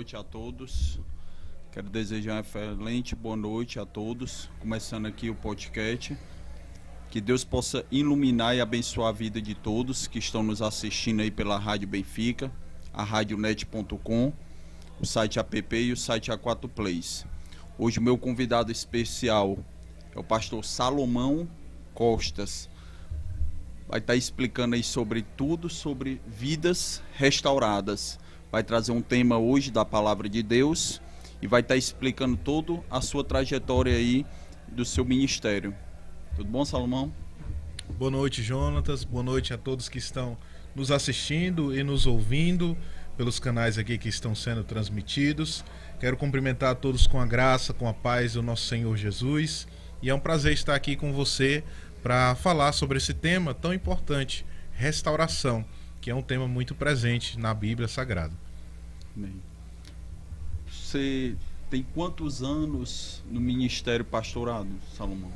noite a todos. Quero desejar uma excelente boa noite a todos. Começando aqui o podcast. Que Deus possa iluminar e abençoar a vida de todos que estão nos assistindo aí pela Rádio Benfica, a radionet.com, o site app e o site A4 Plays. Hoje o meu convidado especial é o pastor Salomão Costas. Vai estar explicando aí sobre tudo, sobre vidas restauradas. Vai trazer um tema hoje da Palavra de Deus e vai estar explicando toda a sua trajetória aí do seu ministério. Tudo bom, Salomão? Boa noite, Jonatas. Boa noite a todos que estão nos assistindo e nos ouvindo pelos canais aqui que estão sendo transmitidos. Quero cumprimentar a todos com a graça, com a paz do nosso Senhor Jesus. E é um prazer estar aqui com você para falar sobre esse tema tão importante, restauração, que é um tema muito presente na Bíblia Sagrada. Bem, você tem quantos anos no ministério pastorado, Salomão?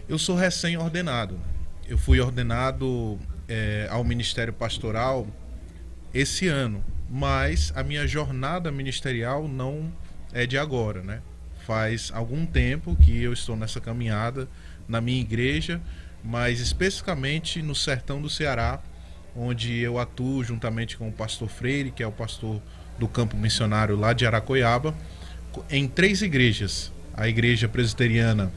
Eu sou recém-ordenado. Eu fui ordenado ao ministério pastoral esse ano, mas a minha jornada ministerial não é de agora, né? Faz algum tempo que eu estou nessa caminhada na minha igreja, mas especificamente no sertão do Ceará, onde eu atuo juntamente com o pastor Freire, que é o pastor do campo missionário lá de Aracoiaba, em 3 igrejas: a igreja presbiteriana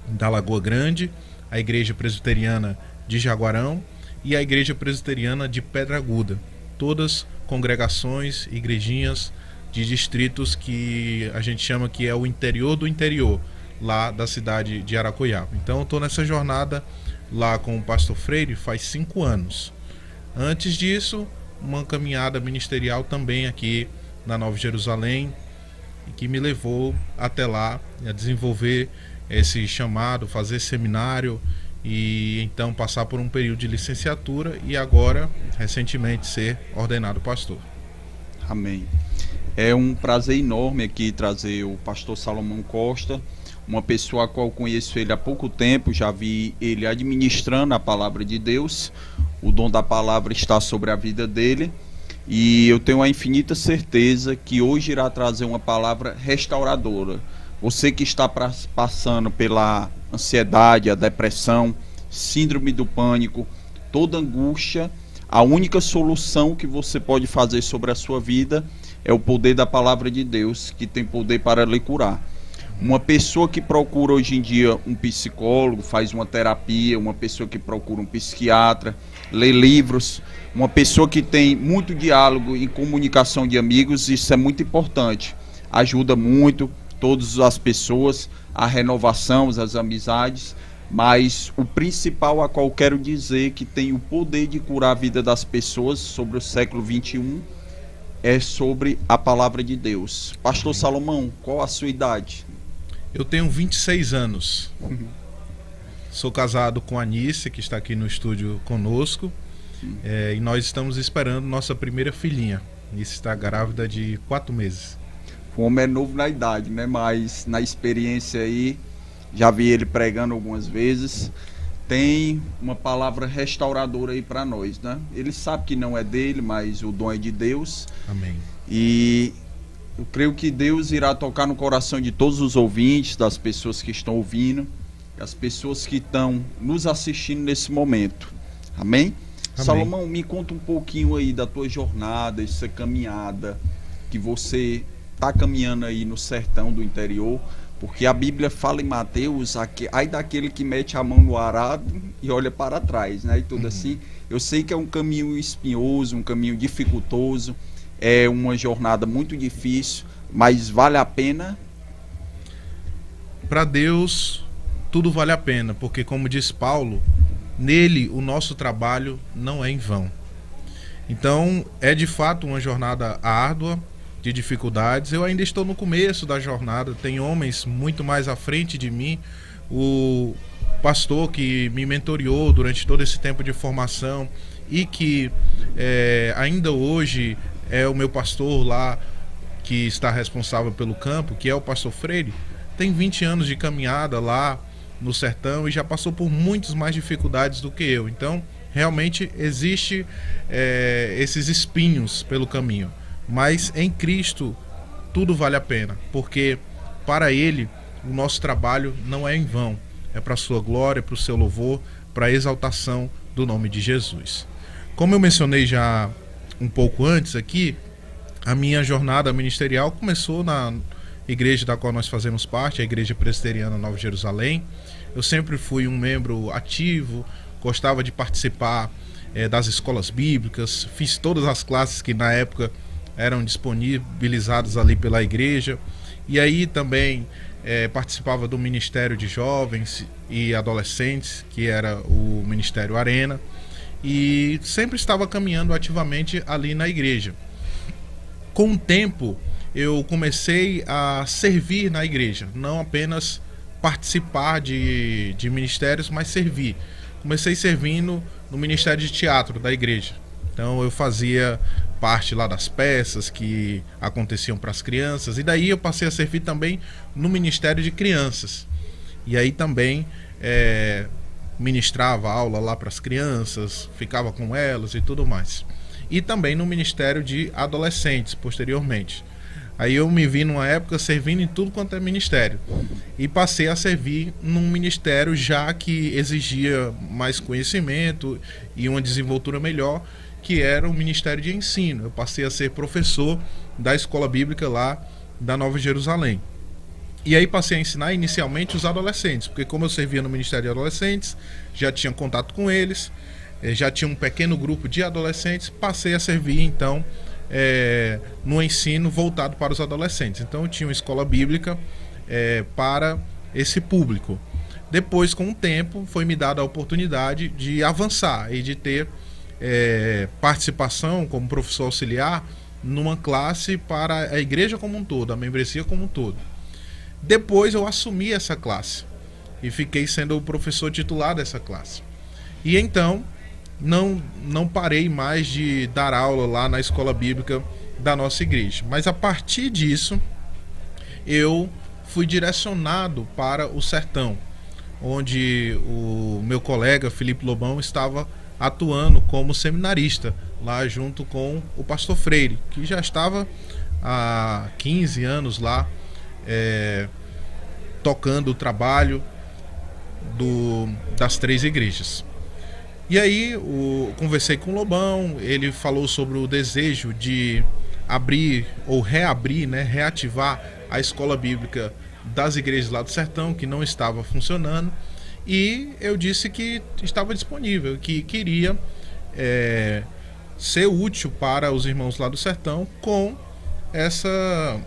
da Lagoa Grande, a igreja presbiteriana de Jaguarão e a igreja presbiteriana de Pedra Aguda, todas congregações, igrejinhas de distritos que a gente chama que é o interior do interior, lá da cidade de Aracoiaba. Então eu estou nessa jornada lá com o pastor Freire faz 5 anos. Antes disso, uma caminhada ministerial também aqui na Nova Jerusalém, que me levou até lá a desenvolver esse chamado, fazer seminário e então passar por um período de licenciatura e agora, recentemente, ser ordenado pastor. Amém. É um prazer enorme aqui trazer o pastor Salomão Costa, uma pessoa a qual conheço ele há pouco tempo, já vi ele administrando a palavra de Deus, o dom da palavra está sobre a vida dele e eu tenho a infinita certeza que hoje irá trazer uma palavra restauradora. Você que está passando pela ansiedade, a depressão, síndrome do pânico, toda angústia, a única solução que você pode fazer sobre a sua vida é o poder da palavra de Deus, que tem poder para lhe curar. Uma pessoa que procura hoje em dia um psicólogo, faz uma terapia, uma pessoa que procura um psiquiatra, lê livros, uma pessoa que tem muito diálogo e comunicação de amigos, isso é muito importante, ajuda muito todas as pessoas, a renovação, as amizades, mas o principal a qual quero dizer que tem o poder de curar a vida das pessoas sobre o século XXI é sobre a palavra de Deus. Pastor Salomão, qual a sua idade? Eu tenho 26 anos. Sou casado com a Anice, que está aqui no estúdio conosco, e nós estamos esperando nossa primeira filhinha. Anice está grávida de 4 meses. O homem é novo na idade, né? Mas na experiência aí, já vi ele pregando algumas vezes, tem uma palavra restauradora aí para nós, né? Ele sabe que não é dele, mas o dom é de Deus. Amém. E eu creio que Deus irá tocar no coração de todos os ouvintes, das pessoas que estão ouvindo, as pessoas que estão nos assistindo nesse momento. Amém? Amém. Salomão, me conta um pouquinho aí da tua jornada, essa caminhada que você está caminhando aí no sertão do interior, porque a Bíblia fala em Mateus, ai daquele que mete a mão no arado e olha para trás, né? E tudo assim. Eu sei que é um caminho espinhoso, um caminho dificultoso, é uma jornada muito difícil, mas vale a pena? Para Deus, tudo vale a pena, porque como diz Paulo, nele o nosso trabalho não é em vão. Então, é de fato uma jornada árdua, de dificuldades. Eu ainda estou no começo da jornada, tem homens muito mais à frente de mim. O pastor que me mentoreou durante todo esse tempo de formação e que ainda hoje é o meu pastor lá, que está responsável pelo campo, que é o pastor Freire, tem 20 anos de caminhada lá no sertão e já passou por muitas mais dificuldades do que eu. Então, realmente existe esses espinhos pelo caminho. mas em Cristo tudo vale a pena, porque para Ele o nosso trabalho não é em vão, é para a sua glória, para o seu louvor, para a exaltação do nome de Jesus. Como eu mencionei já um pouco antes aqui, a minha jornada ministerial começou na igreja da qual nós fazemos parte, a Igreja Presbiteriana Nova Jerusalém. Eu sempre fui um membro ativo, gostava de participar das escolas bíblicas, fiz todas as classes que na época eram disponibilizadas ali pela igreja, e aí também participava do Ministério de Jovens e Adolescentes, que era o Ministério Arena, e sempre estava caminhando ativamente ali na igreja. Com o tempo, eu comecei a servir na igreja, não apenas participar de ministérios, mas servir. Comecei servindo no Ministério de Teatro da igreja. Então eu fazia parte lá das peças que aconteciam para as crianças, e daí eu passei a servir também no Ministério de Crianças. E aí também ministrava aula lá para as crianças, ficava com elas e tudo mais. E também no Ministério de Adolescentes, posteriormente. Aí eu me vi numa época servindo em tudo quanto é ministério. E passei a servir num ministério já que exigia mais conhecimento e uma desenvoltura melhor, que era o Ministério de Ensino. Eu passei a ser professor da escola bíblica lá da Nova Jerusalém. E aí passei a ensinar inicialmente os adolescentes, porque como eu servia no Ministério de Adolescentes, já tinha contato com eles, já tinha um pequeno grupo de adolescentes, passei a servir então no ensino voltado para os adolescentes. Então eu tinha uma escola bíblica para esse público. Depois, com o tempo, foi me dada a oportunidade de avançar e de ter participação como professor auxiliar numa classe para a igreja como um todo, a membresia como um todo. Depois eu assumi essa classe e fiquei sendo o professor titular dessa classe. E então não parei mais de dar aula lá na escola bíblica da nossa igreja. Mas a partir disso eu fui direcionado para o sertão, onde o meu colega Felipe Lobão estava atuando como seminarista lá junto com o pastor Freire, que já estava há 15 anos lá tocando o trabalho das 3 igrejas. E aí conversei com o Lobão, ele falou sobre o desejo de abrir ou reabrir, reativar a escola bíblica das igrejas lá do sertão, que não estava funcionando, e eu disse que estava disponível, que queria ser útil para os irmãos lá do sertão com essa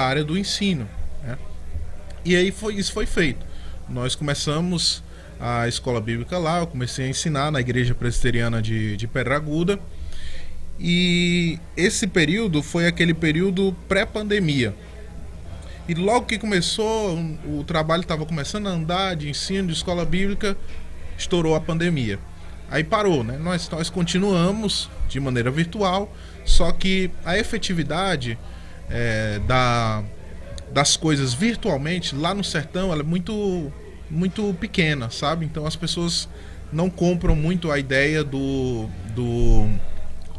área do ensino, né? E aí isso foi feito. Nós começamos a escola bíblica lá, eu comecei a ensinar na Igreja Presbiteriana de Pedra Aguda, e esse período foi aquele período pré-pandemia. E logo que começou, o trabalho estava começando a andar de ensino de escola bíblica, estourou a pandemia. Aí parou, né? Nós continuamos de maneira virtual, só que a efetividade das coisas virtualmente lá no sertão ela é muito pequena, sabe? Então as pessoas não compram muito a ideia do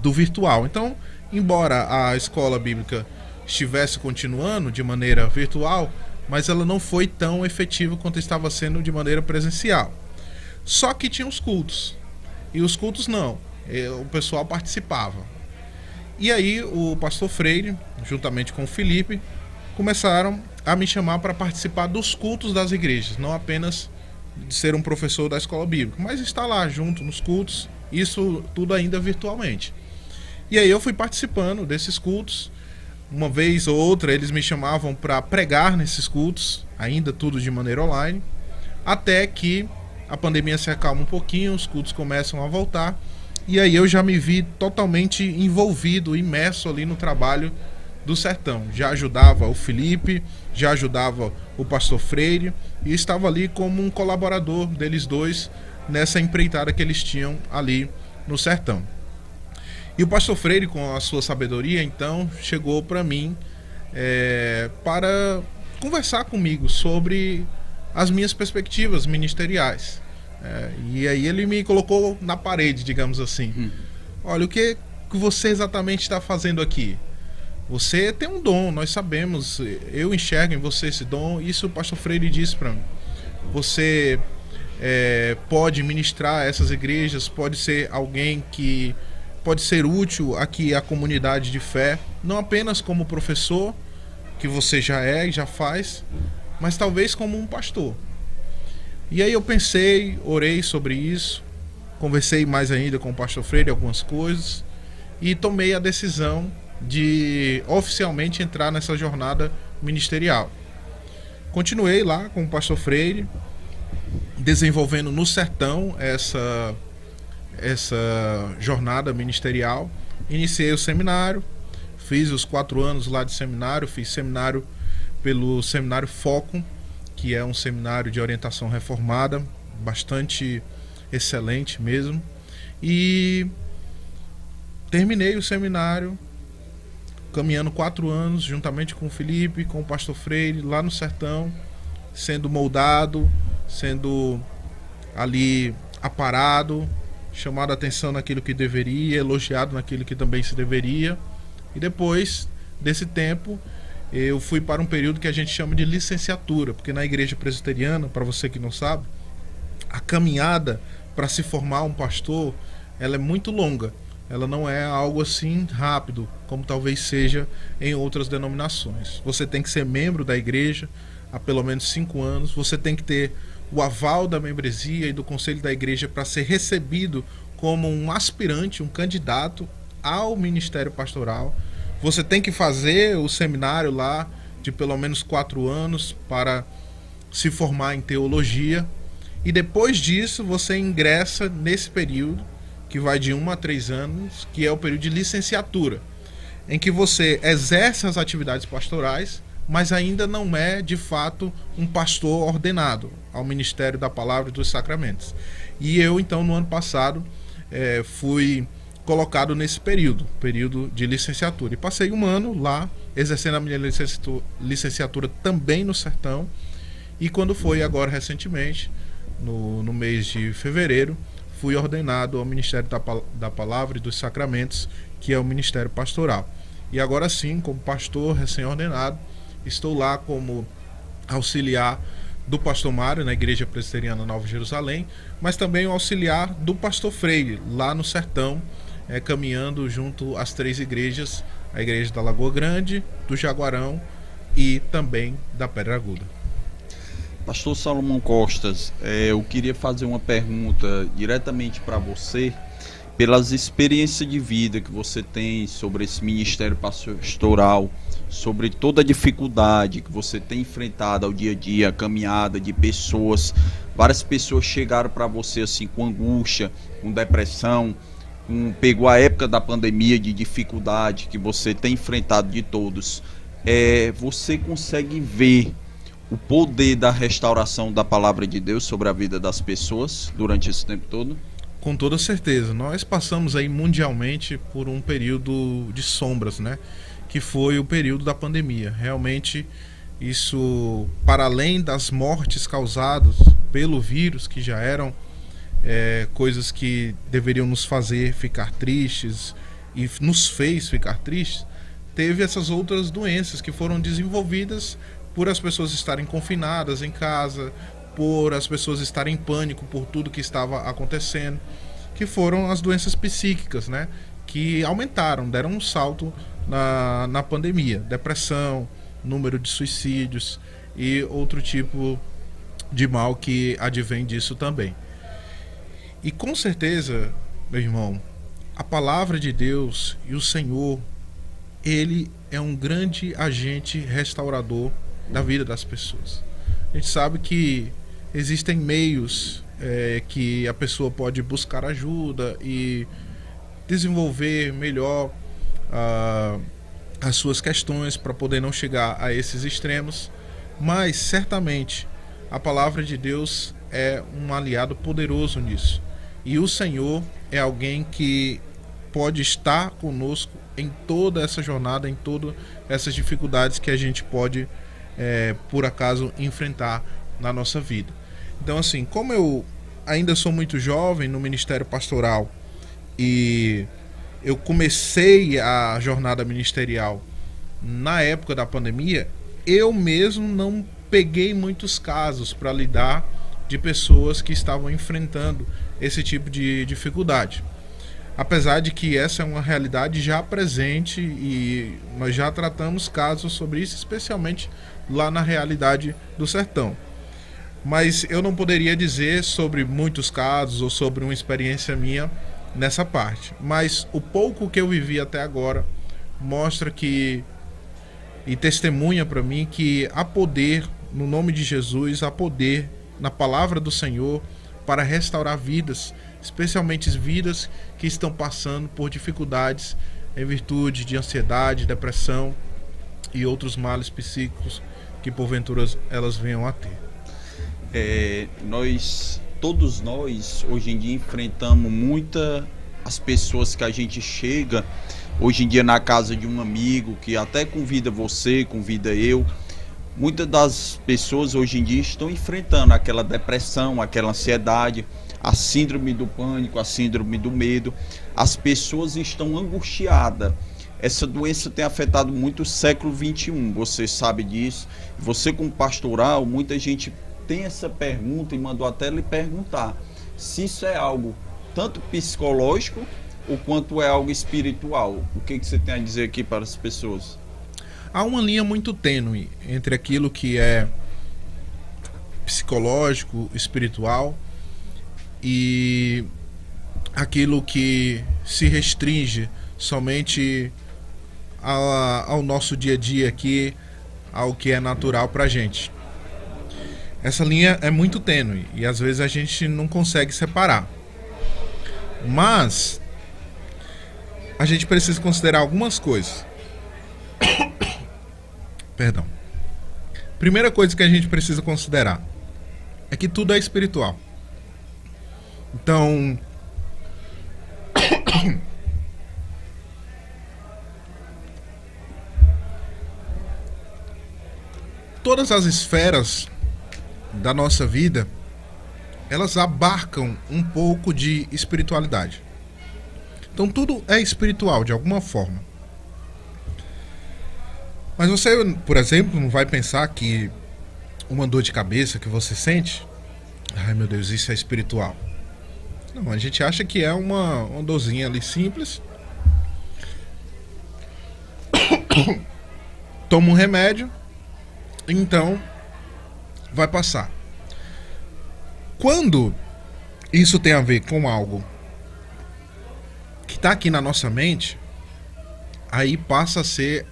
virtual. Então, embora a escola bíblica estivesse continuando de maneira virtual, mas ela não foi tão efetiva quanto estava sendo de maneira presencial. Só que tinha os cultos. E os cultos não. O pessoal participava. E aí o pastor Freire, juntamente com o Felipe, começaram a me chamar para participar dos cultos das igrejas, não apenas de ser um professor da escola bíblica, mas estar lá junto nos cultos, isso tudo ainda virtualmente. E aí eu fui participando desses cultos, uma vez ou outra eles me chamavam para pregar nesses cultos, ainda tudo de maneira online, até que a pandemia se acalma um pouquinho, os cultos começam a voltar, e aí eu já me vi totalmente envolvido, imerso ali no trabalho do sertão. Já ajudava o Felipe, já ajudava o pastor Freire e estava ali como um colaborador deles dois nessa empreitada que eles tinham ali no sertão. E o pastor Freire, com a sua sabedoria, então chegou para mim para conversar comigo sobre as minhas perspectivas ministeriais. E aí ele me colocou na parede, digamos assim. Olha, o que que você exatamente está fazendo aqui? Você tem um dom, nós sabemos, eu enxergo em você esse dom, isso o pastor Freire disse para mim. Você pode ministrar essas igrejas, pode ser alguém que pode ser útil aqui à comunidade de fé, não apenas como professor, que você já é e já faz, mas talvez como um pastor. E aí eu pensei, orei sobre isso, conversei mais ainda com o pastor Freire algumas coisas e tomei a decisão de oficialmente entrar nessa jornada ministerial. Continuei lá com o pastor Freire, desenvolvendo no sertão essa jornada ministerial. Iniciei o seminário, fiz os 4 anos lá de seminário, fiz seminário pelo Seminário Foco, que é um seminário de orientação reformada, bastante excelente mesmo. E terminei o seminário, caminhando 4 anos, juntamente com o Felipe, com o pastor Freire, lá no sertão, sendo moldado, sendo ali aparado, chamado a atenção naquilo que deveria, elogiado naquilo que também se deveria. E depois desse tempo, eu fui para um período que a gente chama de licenciatura, porque na igreja presbiteriana, para você que não sabe, a caminhada para se formar um pastor, ela é muito longa. Ela não é algo assim rápido, como talvez seja em outras denominações. Você tem que ser membro da igreja há pelo menos 5 anos, você tem que ter o aval da membresia e do conselho da igreja para ser recebido como um aspirante, um candidato ao ministério pastoral. Você tem que fazer o seminário lá de pelo menos 4 anos para se formar em teologia. E depois disso você ingressa nesse período, que vai de 1 a 3 anos, que é o período de licenciatura, em que você exerce as atividades pastorais, mas ainda não é de fato um pastor ordenado ao ministério da palavra e dos sacramentos. E eu então no ano passado fui colocado nesse período de licenciatura, e passei 1 ano lá exercendo a minha licenciatura também no sertão. E quando foi agora recentemente, no mês de fevereiro, fui ordenado ao Ministério da Palavra e dos Sacramentos, que é o Ministério Pastoral. E agora sim, como pastor recém-ordenado, estou lá como auxiliar do pastor Mário, na Igreja Presbiteriana Nova Jerusalém, mas também o auxiliar do pastor Freire, lá no sertão, caminhando junto às 3 igrejas, a igreja da Lagoa Grande, do Jaguarão e também da Pedra Aguda. Pastor Salomão Costas, eu queria fazer uma pergunta diretamente para você, pelas experiências de vida que você tem sobre esse ministério pastoral, sobre toda a dificuldade que você tem enfrentado ao dia a dia, a caminhada de pessoas. Várias pessoas chegaram para você assim com angústia, com depressão, pegou a época da pandemia, de dificuldade que você tem enfrentado de todos. Você consegue ver o poder da restauração da palavra de Deus sobre a vida das pessoas durante esse tempo todo? Com toda certeza. Nós passamos aí mundialmente por um período de sombras, né? Que foi o período da pandemia. Realmente isso, para além das mortes causadas pelo vírus, que já eram coisas que deveriam nos fazer ficar tristes e nos fez ficar tristes, teve essas outras doenças que foram desenvolvidas por as pessoas estarem confinadas em casa, por as pessoas estarem em pânico por tudo que estava acontecendo, que foram as doenças psíquicas, né? Que aumentaram, deram um salto na pandemia. Depressão, número de suicídios e outro tipo de mal que advém disso também. E com certeza, meu irmão, a palavra de Deus e o Senhor, Ele é um grande agente restaurador da vida das pessoas. A gente sabe que existem meios que a pessoa pode buscar ajuda e desenvolver melhor as suas questões para poder não chegar a esses extremos, mas certamente a palavra de Deus é um aliado poderoso nisso. E o Senhor é alguém que pode estar conosco em toda essa jornada, em todas essas dificuldades que a gente pode, por acaso, enfrentar na nossa vida. Então, assim, como eu ainda sou muito jovem no ministério pastoral e eu comecei a jornada ministerial na época da pandemia, eu mesmo não peguei muitos casos para lidar de pessoas que estavam enfrentando esse tipo de dificuldade. Apesar de que essa é uma realidade já presente e nós já tratamos casos sobre isso, especialmente lá na realidade do sertão. Mas eu não poderia dizer sobre muitos casos ou sobre uma experiência minha nessa parte. Mas o pouco que eu vivi até agora mostra que e testemunha para mim que há poder no nome de Jesus, há poder na palavra do Senhor para restaurar vidas, especialmente vidas que estão passando por dificuldades em virtude de ansiedade, depressão e outros males psíquicos que porventura elas venham a ter. Todos nós hoje em dia enfrentamos as pessoas que a gente chega hoje em dia na casa de um amigo que até convida você, convida eu. Muitas das pessoas hoje em dia estão enfrentando aquela depressão, aquela ansiedade, a síndrome do pânico, a síndrome do medo. As pessoas estão angustiadas. Essa doença tem afetado muito o século XXI, você sabe disso. Você como pastoral, muita gente tem essa pergunta e mandou até lhe perguntar se isso é algo tanto psicológico ou quanto é algo espiritual. O que você tem a dizer aqui para as pessoas? Há uma linha muito tênue entre aquilo que é psicológico, espiritual e aquilo que se restringe somente ao nosso dia a dia aqui, ao que é natural para a gente. Essa linha é muito tênue e às vezes a gente não consegue separar. Mas a gente precisa considerar algumas coisas. Perdão. Primeira coisa que a gente precisa considerar é que tudo é espiritual. Então, todas as esferas da nossa vida, elas abarcam um pouco de espiritualidade. Então tudo é espiritual de alguma forma. Mas você, por exemplo, não vai pensar que uma dor de cabeça que você sente, ai meu Deus, isso é espiritual. Não, a gente acha que é uma dorzinha ali simples. Toma um remédio, então vai passar. Quando isso tem a ver com algo que está aqui na nossa mente, aí passa a ser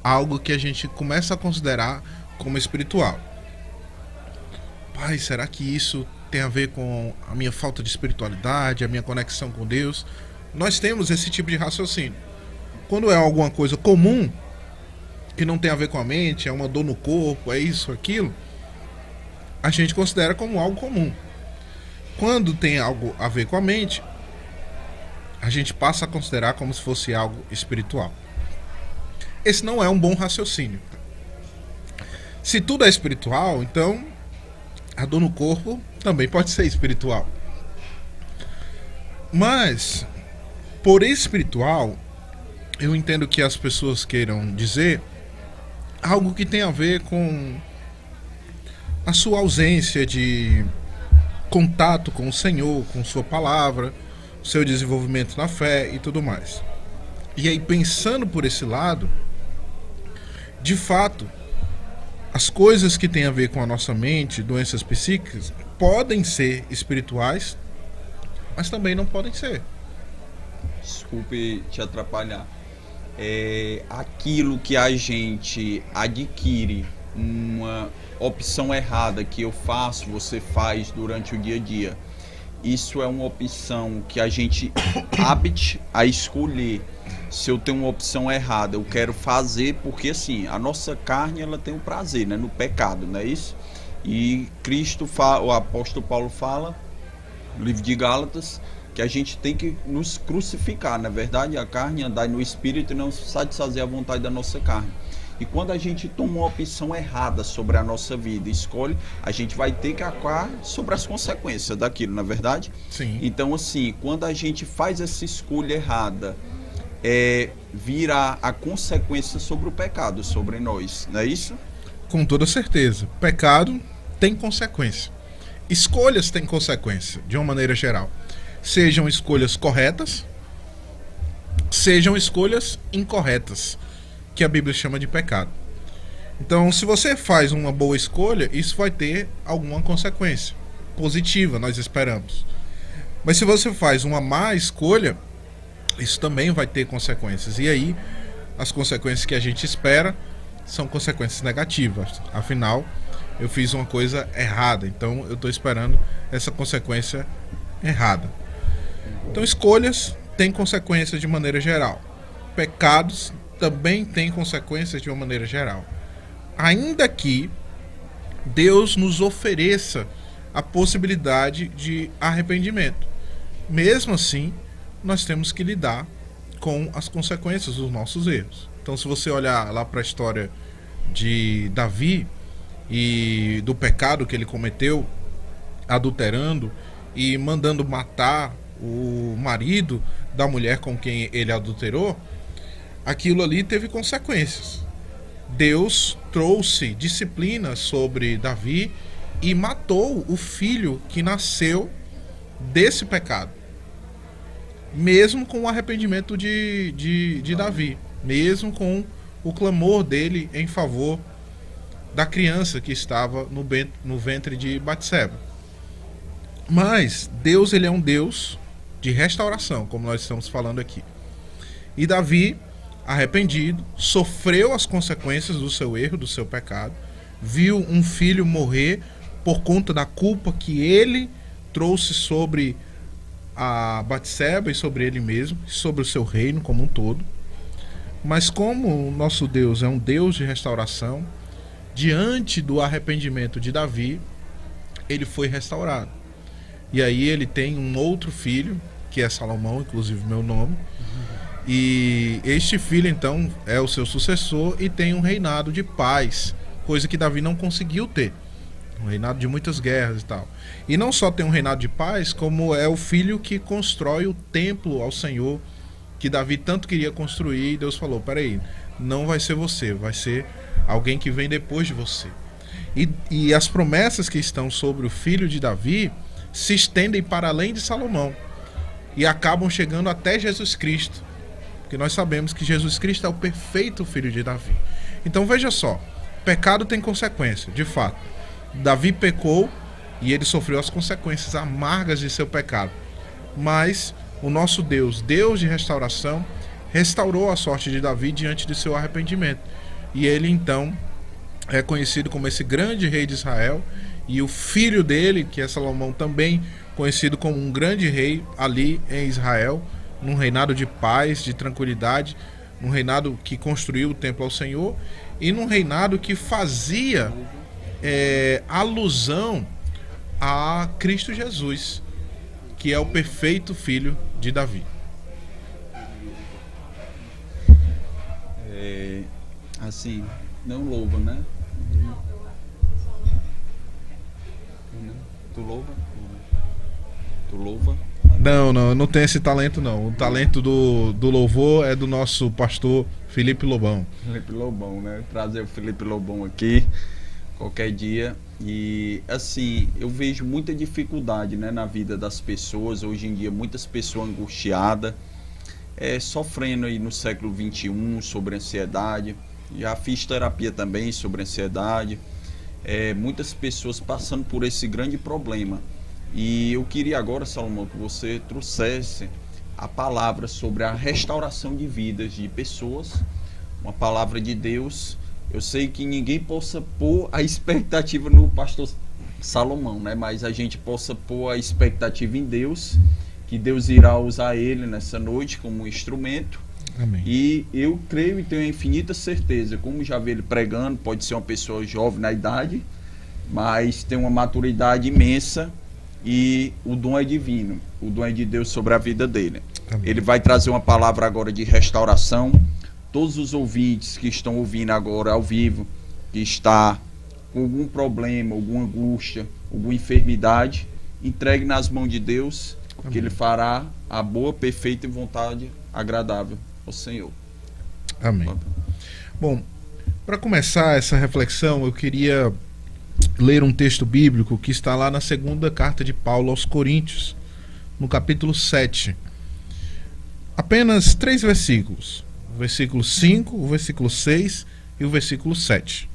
algo que a gente começa a considerar como espiritual. Pai, será que isso tem a ver com a minha falta de espiritualidade, a minha conexão com Deus? Nós temos esse tipo de raciocínio. Quando é alguma coisa comum, que não tem a ver com a mente, é uma dor no corpo, é isso, aquilo, a gente considera como algo comum. Quando tem algo a ver com a mente, a gente passa a considerar como se fosse algo espiritual. Esse não é um bom raciocínio. Se tudo é espiritual, então a dor no corpo também pode ser espiritual. Mas, por espiritual, eu entendo que as pessoas queiram dizer algo que tem a ver com a sua ausência de contato com o Senhor, com sua palavra, seu desenvolvimento na fé e tudo mais. E aí, pensando por esse lado, de fato, as coisas que têm a ver com a nossa mente, doenças psíquicas, podem ser espirituais, mas também não podem ser. Desculpe te atrapalhar. Aquilo que a gente adquire, uma opção errada que eu faço, você faz durante o dia a dia, isso é uma opção que a gente apte a escolher. Se eu tenho uma opção errada, eu quero fazer, porque assim, a nossa carne, ela tem um prazer, né, no pecado, não é isso? E Cristo fala, o apóstolo Paulo fala, no livro de Gálatas, que a gente tem que nos crucificar, na verdade, a carne, andar no espírito e não satisfazer a vontade da nossa carne. E quando a gente toma uma opção errada sobre a nossa vida, escolhe, a gente vai ter que arcar sobre as consequências daquilo, na verdade? Sim. Então, assim, quando a gente faz essa escolha errada, vira a consequência sobre o pecado, sobre nós, não é isso? Com toda certeza. Pecado tem consequência. Escolhas têm consequência, de uma maneira geral. Sejam escolhas corretas, sejam escolhas incorretas, que a Bíblia chama de pecado. Então, se você faz uma boa escolha, isso vai ter alguma consequência positiva, nós esperamos. Mas se você faz uma má escolha, isso também vai ter consequências. E aí, as consequências que a gente espera são consequências negativas. Afinal, eu fiz uma coisa errada, então eu estou esperando essa consequência errada. Então, escolhas têm consequências de maneira geral. Pecados também têm consequências de uma maneira geral. Ainda que Deus nos ofereça a possibilidade de arrependimento. Mesmo assim, nós temos que lidar com as consequências dos nossos erros. Então, se você olhar lá para a história de Davi e do pecado que ele cometeu, adulterando e mandando matar o marido da mulher com quem ele adulterou, aquilo ali teve consequências. Deus trouxe disciplina sobre Davi e matou o filho que nasceu desse pecado. Mesmo com o arrependimento de Davi, mesmo com o clamor dele em favor da criança que estava no ventre de Batseba. Mas Deus, ele é um Deus de restauração, como nós estamos falando aqui. E Davi, arrependido, sofreu as consequências do seu erro, do seu pecado, viu um filho morrer por conta da culpa que ele trouxe sobre a Batseba e sobre ele mesmo, sobre o seu reino como um todo. Mas como o nosso Deus é um Deus de restauração, diante do arrependimento de Davi, ele foi restaurado. E aí ele tem um outro filho, que é Salomão, inclusive meu nome. E este filho, então, é o seu sucessor e tem um reinado de paz, coisa que Davi não conseguiu ter. Um reinado de muitas guerras e tal. E não só tem um reinado de paz, como é o filho que constrói o templo ao Senhor, que Davi tanto queria construir, e Deus falou, peraí, não vai ser você, vai ser alguém que vem depois de você. E as promessas que estão sobre o filho de Davi se estendem para além de Salomão e acabam chegando até Jesus Cristo, porque nós sabemos que Jesus Cristo é o perfeito filho de Davi. Então veja só, pecado tem consequência, de fato. Davi pecou e ele sofreu as consequências amargas de seu pecado. Mas o nosso Deus, Deus de restauração, restaurou a sorte de Davi diante de seu arrependimento. E ele então é conhecido como esse grande rei de Israel. E o filho dele, que é Salomão, também conhecido como um grande rei ali em Israel, num reinado de paz, de tranquilidade, num reinado que construiu o templo ao Senhor e num reinado que fazia alusão a Cristo Jesus, que é o perfeito filho de Davi. Assim, não louva, né? Tu louva? Tu louva? Não, eu não tenho esse talento não. O talento do louvor é do nosso pastor Felipe Lobão. Felipe Lobão, né? Trazer o Felipe Lobão aqui qualquer dia. E assim, eu vejo muita dificuldade, né, na vida das pessoas. Hoje em dia, muitas pessoas angustiadas, sofrendo aí no século XXI sobre ansiedade. Já fiz terapia também sobre ansiedade. Muitas pessoas passando por esse grande problema. E eu queria agora, Salomão, que você trouxesse a palavra sobre a restauração de vidas de pessoas, uma palavra de Deus. Eu sei que ninguém possa pôr a expectativa no pastor Salomão, né? Mas a gente possa pôr a expectativa em Deus, que Deus irá usar ele nessa noite como um instrumento. Amém. E eu creio e tenho infinita certeza, como já vi ele pregando, pode ser uma pessoa jovem na idade, mas tem uma maturidade imensa e o dom é divino, o dom é de Deus sobre a vida dele. Amém. Ele vai trazer uma palavra agora de restauração. Todos os ouvintes que estão ouvindo agora ao vivo, que está com algum problema, alguma angústia, alguma enfermidade, entregue nas mãos de Deus, que Ele fará a boa, perfeita e vontade agradável. ao Senhor. Amém. Bom, para começar essa reflexão, eu queria ler um texto bíblico que está lá na segunda carta de Paulo aos Coríntios, no capítulo 7. Apenas 3 versículos. O versículo 5, o versículo 6 e o versículo 7.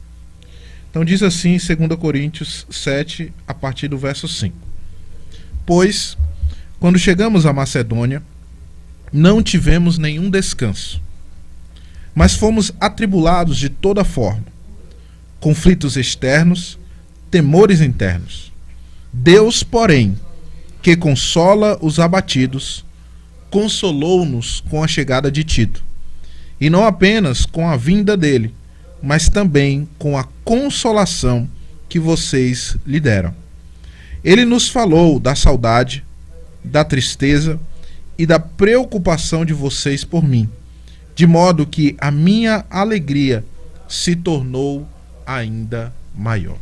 Então diz assim em 2 Coríntios 7, a partir do verso 5. Pois, quando chegamos à Macedônia, não tivemos nenhum descanso, mas fomos atribulados de toda forma, conflitos externos, temores internos. Deus, porém, que consola os abatidos, consolou-nos com a chegada de Tito, e não apenas com a vinda dele, mas também com a consolação que vocês lhe deram. Ele nos falou da saudade, da tristeza e da preocupação de vocês por mim, de modo que a minha alegria se tornou ainda maior.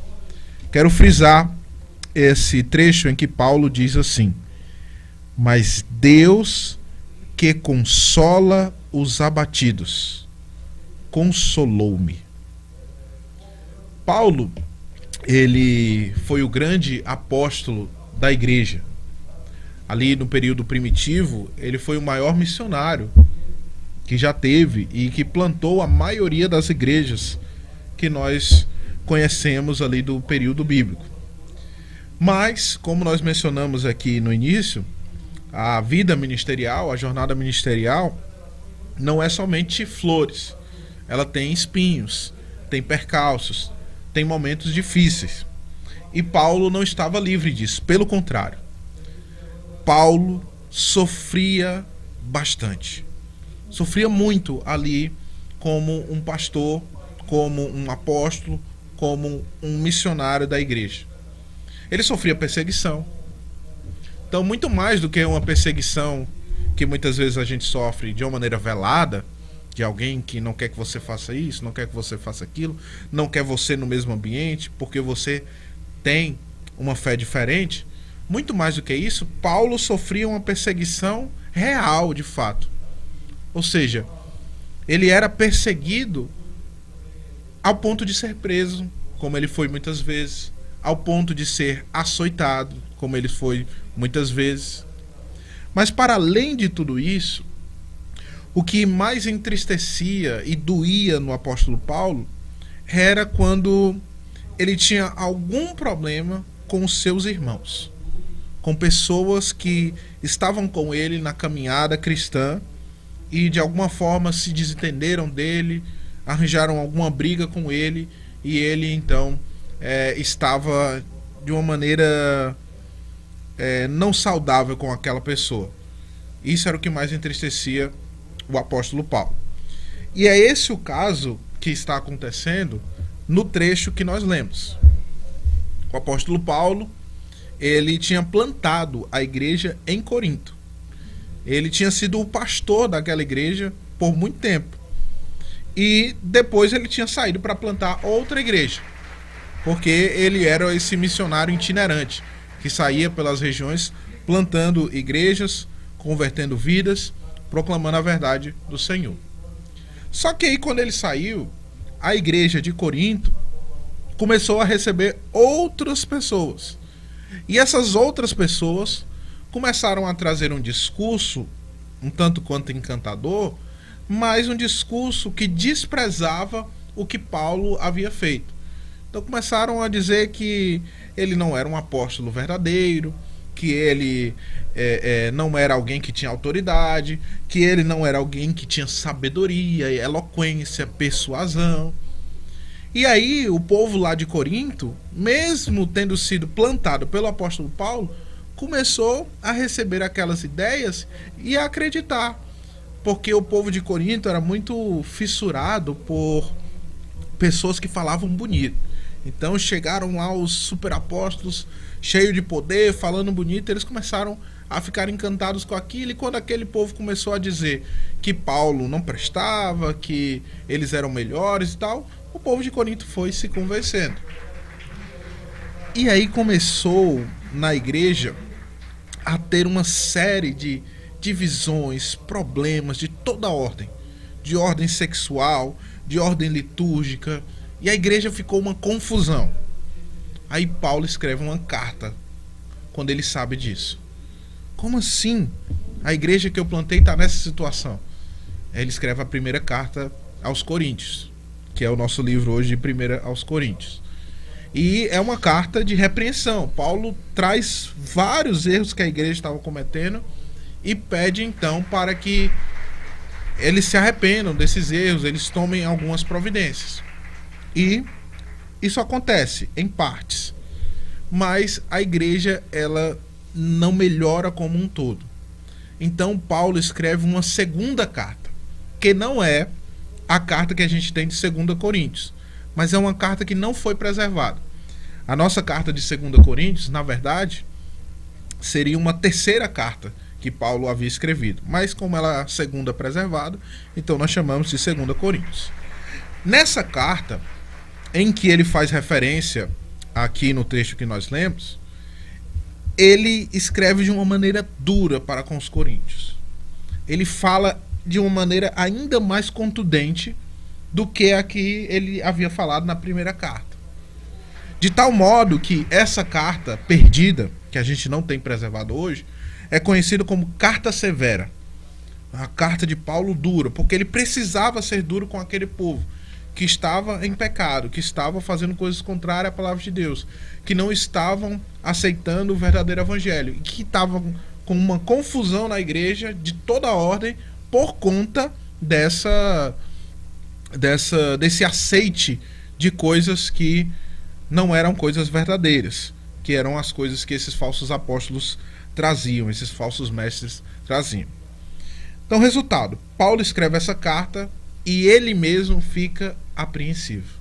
Quero frisar esse trecho em que Paulo diz assim: mas Deus que consola os abatidos, consolou-me. Paulo, ele foi o grande apóstolo da igreja. Ali no período primitivo, ele foi o maior missionário que já teve e que plantou a maioria das igrejas que nós conhecemos ali do período bíblico. Mas, como nós mencionamos aqui no início, a vida ministerial, a jornada ministerial, não é somente flores. Ela tem espinhos, tem percalços, tem momentos difíceis. E Paulo não estava livre disso, pelo contrário. Paulo sofria bastante. Sofria muito ali como um pastor, como um apóstolo, como um missionário da igreja. Ele sofria perseguição. Então, muito mais do que uma perseguição que muitas vezes a gente sofre de uma maneira velada, de alguém que não quer que você faça isso, não quer que você faça aquilo, não quer você no mesmo ambiente, porque você tem uma fé diferente. Muito mais do que isso, Paulo sofria uma perseguição real, de fato. Ou seja, ele era perseguido ao ponto de ser preso, como ele foi muitas vezes, ao ponto de ser açoitado, como ele foi muitas vezes. Mas para além de tudo isso, o que mais entristecia e doía no apóstolo Paulo era quando ele tinha algum problema com os seus irmãos, com pessoas que estavam com ele na caminhada cristã e de alguma forma se desentenderam dele, arranjaram alguma briga com ele e ele então estava de uma maneira não saudável com aquela pessoa. Isso era o que mais entristecia o apóstolo Paulo. E é esse o caso que está acontecendo no trecho que nós lemos. O apóstolo Paulo, ele tinha plantado a igreja em Corinto. Ele tinha sido o pastor daquela igreja por muito tempo. E depois ele tinha saído para plantar outra igreja, porque ele era esse missionário itinerante que saía pelas regiões plantando igrejas, convertendo vidas, proclamando a verdade do Senhor. Só que aí, quando ele saiu, a igreja de Corinto começou a receber outras pessoas. E essas outras pessoas começaram a trazer um discurso um tanto quanto encantador, mas um discurso que desprezava o que Paulo havia feito. Então começaram a dizer que ele não era um apóstolo verdadeiro, que ele não era alguém que tinha autoridade, que ele não era alguém que tinha sabedoria, eloquência, persuasão. E aí o povo lá de Corinto, mesmo tendo sido plantado pelo apóstolo Paulo, começou a receber aquelas ideias e a acreditar, porque o povo de Corinto era muito fissurado por pessoas que falavam bonito. Então chegaram lá os superapóstolos, cheios de poder, falando bonito, eles começaram a ficar encantados com aquilo, e quando aquele povo começou a dizer que Paulo não prestava, que eles eram melhores e tal, o povo de Corinto foi se convencendo. E aí começou na igreja a ter uma série de divisões, problemas de toda ordem. de ordem sexual, de ordem litúrgica, e a igreja ficou uma confusão. Aí Paulo escreve uma carta quando ele sabe disso. Como assim? A igreja que eu plantei está nessa situação. Ele escreve a primeira carta aos Coríntios, que é o nosso livro hoje de 1 aos Coríntios. E é uma carta de repreensão. Paulo traz vários erros que a igreja estava cometendo e pede então para que eles se arrependam desses erros, eles tomem algumas providências. E isso acontece em partes. Mas a igreja, ela não melhora como um todo. Então Paulo escreve uma segunda carta, que não é a carta que a gente tem de 2 Coríntios, mas é uma carta que não foi preservada. A nossa carta de 2 Coríntios, na verdade, seria uma terceira carta que Paulo havia escrevido, mas como ela é a segunda preservada, então nós chamamos de 2 Coríntios. Nessa carta, em que ele faz referência aqui no texto que nós lemos, ele escreve de uma maneira dura para com os coríntios. Ele fala de uma maneira ainda mais contundente do que a que ele havia falado na primeira carta. De tal modo que essa carta perdida, que a gente não tem preservado hoje, é conhecida como carta severa. A carta de Paulo dura, porque ele precisava ser duro com aquele povo que estava em pecado, que estava fazendo coisas contrárias à palavra de Deus, que não estavam aceitando o verdadeiro evangelho, e que estavam com uma confusão na igreja de toda a ordem por conta desse aceite de coisas que não eram coisas verdadeiras, que eram as coisas que esses falsos apóstolos traziam, esses falsos mestres traziam. Então, resultado, Paulo escreve essa carta e ele mesmo fica apreensivo.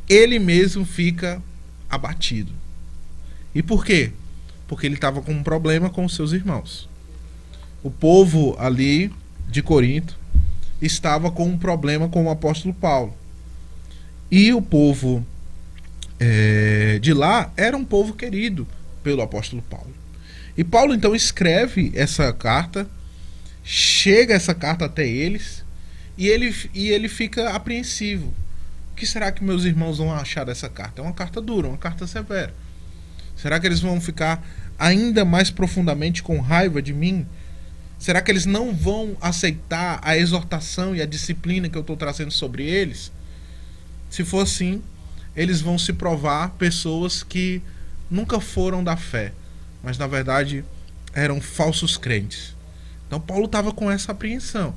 Ele mesmo fica abatido. E por quê? Porque ele estava com um problema com os seus irmãos. O povo ali de Corinto estava com um problema com o apóstolo Paulo. E o povo de lá era um povo querido pelo apóstolo Paulo. E Paulo então escreve essa carta, chega essa carta até eles, e ele fica apreensivo. O que será que meus irmãos vão achar dessa carta? É uma carta dura, uma carta severa. Será que eles vão ficar ainda mais profundamente com raiva de mim? Será que eles não vão aceitar a exortação e a disciplina que eu estou trazendo sobre eles? Se for assim, eles vão se provar pessoas que nunca foram da fé, mas na verdade eram falsos crentes. Então Paulo estava com essa apreensão.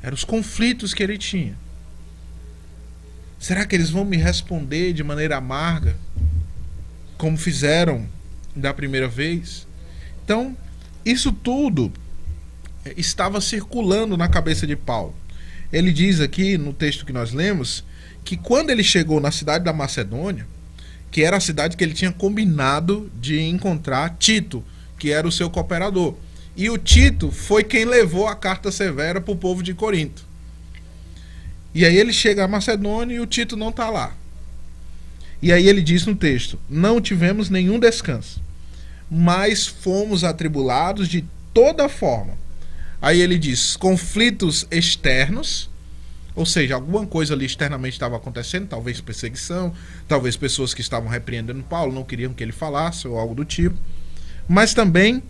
Eram os conflitos que ele tinha. Será que eles vão me responder de maneira amarga, como fizeram da primeira vez? Então, isso tudo estava circulando na cabeça de Paulo. Ele diz aqui no texto que nós lemos que quando ele chegou na cidade da Macedônia, que era a cidade que ele tinha combinado de encontrar Tito, que era o seu cooperador. E o Tito foi quem levou a carta severa para o povo de Corinto. E aí ele chega a Macedônia e o Tito não está lá. E aí ele diz no texto: não tivemos nenhum descanso, mas fomos atribulados de toda forma. Aí ele diz: conflitos externos, ou seja, alguma coisa ali externamente estava acontecendo, talvez perseguição, talvez pessoas que estavam repreendendo Paulo, não queriam que ele falasse ou algo do tipo, mas também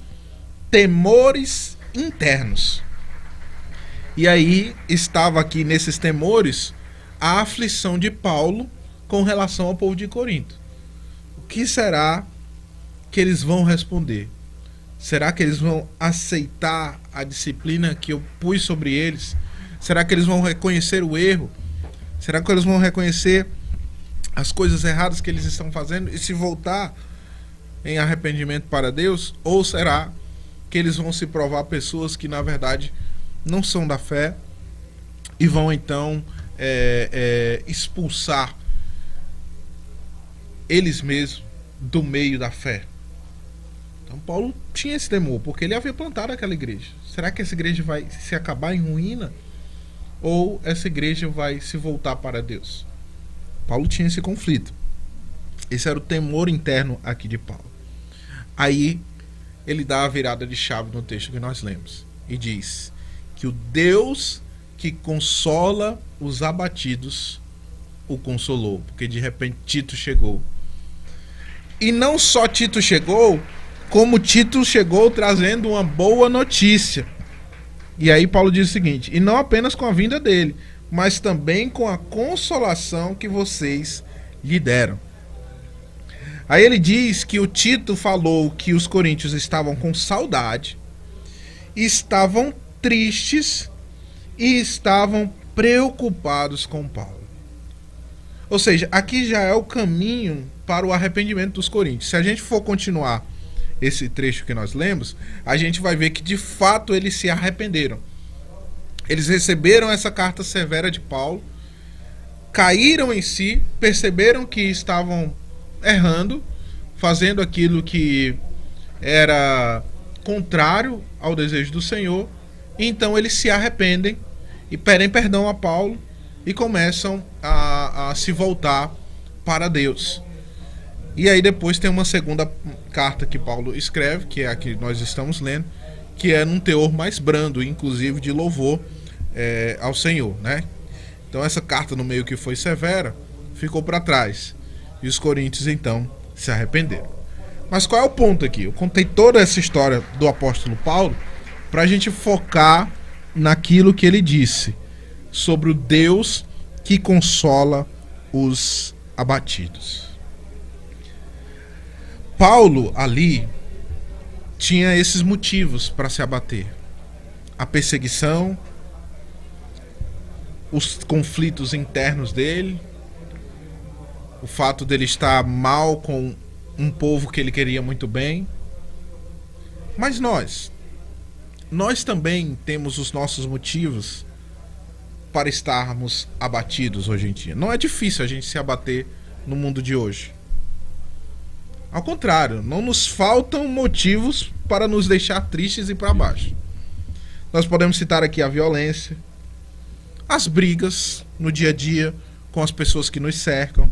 temores internos. E aí estava aqui nesses temores a aflição de Paulo com relação ao povo de Corinto. O que será que eles vão responder? Será que eles vão aceitar a disciplina que eu pus sobre eles? Será que eles vão reconhecer o erro? Será que eles vão reconhecer as coisas erradas que eles estão fazendo e se voltar em arrependimento para Deus? Ou será que eles vão se provar pessoas que na verdade não são da fé e vão então expulsar eles mesmos do meio da fé? Então Paulo tinha esse temor, porque ele havia plantado aquela igreja. Será que essa igreja vai se acabar em ruína? Ou essa igreja vai se voltar para Deus? Paulo tinha esse conflito. Esse era o temor interno aqui de Paulo. Aí ele dá a virada de chave no texto que nós lemos e diz que o Deus que consola os abatidos o consolou, porque de repente Tito chegou. E não só Tito chegou, como Tito chegou trazendo uma boa notícia. E aí Paulo diz o seguinte: e não apenas com a vinda dele, mas também com a consolação que vocês lhe deram. Aí ele diz que o Tito falou que os coríntios estavam com saudade, estavam tristes e estavam preocupados com Paulo. Ou seja, aqui já é o caminho para o arrependimento dos coríntios. Se a gente for continuar esse trecho que nós lemos, a gente vai ver que de fato eles se arrependeram. Eles receberam essa carta severa de Paulo, caíram em si, perceberam que estavam errando, fazendo aquilo que era contrário ao desejo do Senhor. Então eles se arrependem e pedem perdão a Paulo e começam a se voltar para Deus. E aí depois tem uma segunda carta que Paulo escreve, que é a que nós estamos lendo, que é num teor mais brando, inclusive de louvor ao Senhor, né? Então essa carta, no meio que foi severa, ficou para trás. E os coríntios então se arrependeram. Mas qual é o ponto aqui? Eu contei toda essa história do apóstolo Paulo para a gente focar naquilo que ele disse sobre o Deus que consola os abatidos. Paulo ali tinha esses motivos para se abater: a perseguição, os conflitos internos dele, o fato dele estar mal com um povo que ele queria muito bem. Mas nós também temos os nossos motivos para estarmos abatidos hoje em dia. Não é difícil a gente se abater no mundo de hoje. Ao contrário, não nos faltam motivos para nos deixar tristes e para baixo. Nós podemos citar aqui a violência, as brigas no dia a dia com as pessoas que nos cercam.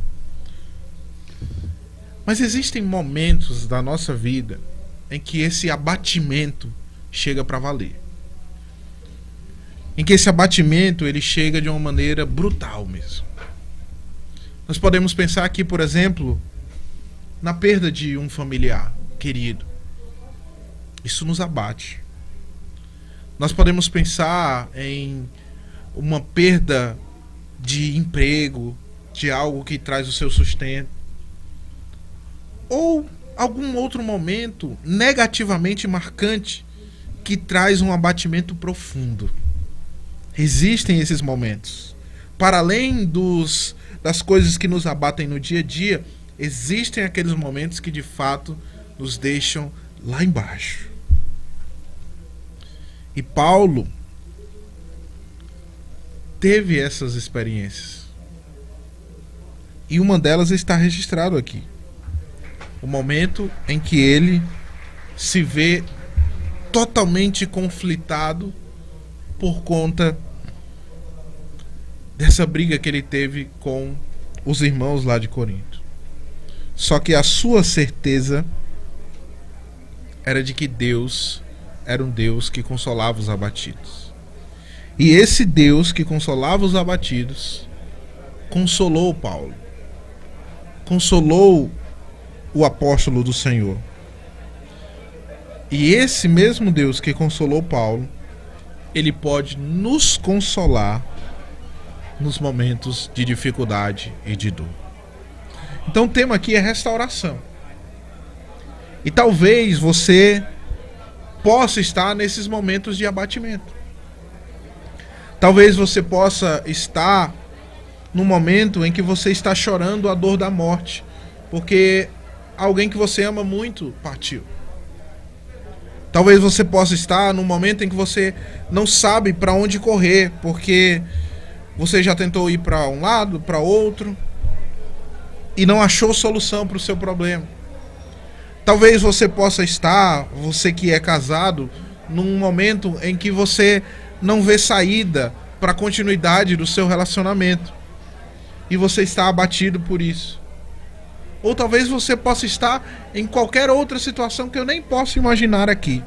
Mas existem momentos da nossa vida em que esse abatimento chega para valer. Em que esse abatimento ele chega de uma maneira brutal mesmo. Nós podemos pensar aqui, por exemplo, na perda de um familiar querido. Isso nos abate. Nós podemos pensar em uma perda de emprego, de algo que traz o seu sustento, ou algum outro momento negativamente marcante que traz um abatimento profundo. Existem esses momentos. Para além das coisas que nos abatem no dia a dia, existem aqueles momentos que de fato nos deixam lá embaixo. E Paulo teve essas experiências. E uma delas está registrado aqui. O momento em que ele se vê totalmente conflitado por conta dessa briga que ele teve com os irmãos lá de Corinto. Só que a sua certeza era de que Deus era um Deus que consolava os abatidos. E esse Deus que consolava os abatidos consolou Paulo. Consolou o apóstolo do Senhor. E esse mesmo Deus que consolou Paulo, ele pode nos consolar nos momentos de dificuldade e de dor. Então o tema aqui é restauração. E talvez você possa estar nesses momentos de abatimento. Talvez você possa estar no momento em que você está chorando a dor da morte, porque alguém que você ama muito partiu. Talvez você possa estar num momento em que você não sabe para onde correr, porque você já tentou ir para um lado, para outro, e não achou solução para o seu problema. Talvez você possa estar, você que é casado, num momento em que você não vê saída para a continuidade do seu relacionamento, e você está abatido por isso. Ou talvez você possa estar em qualquer outra situação que eu nem posso imaginar aqui.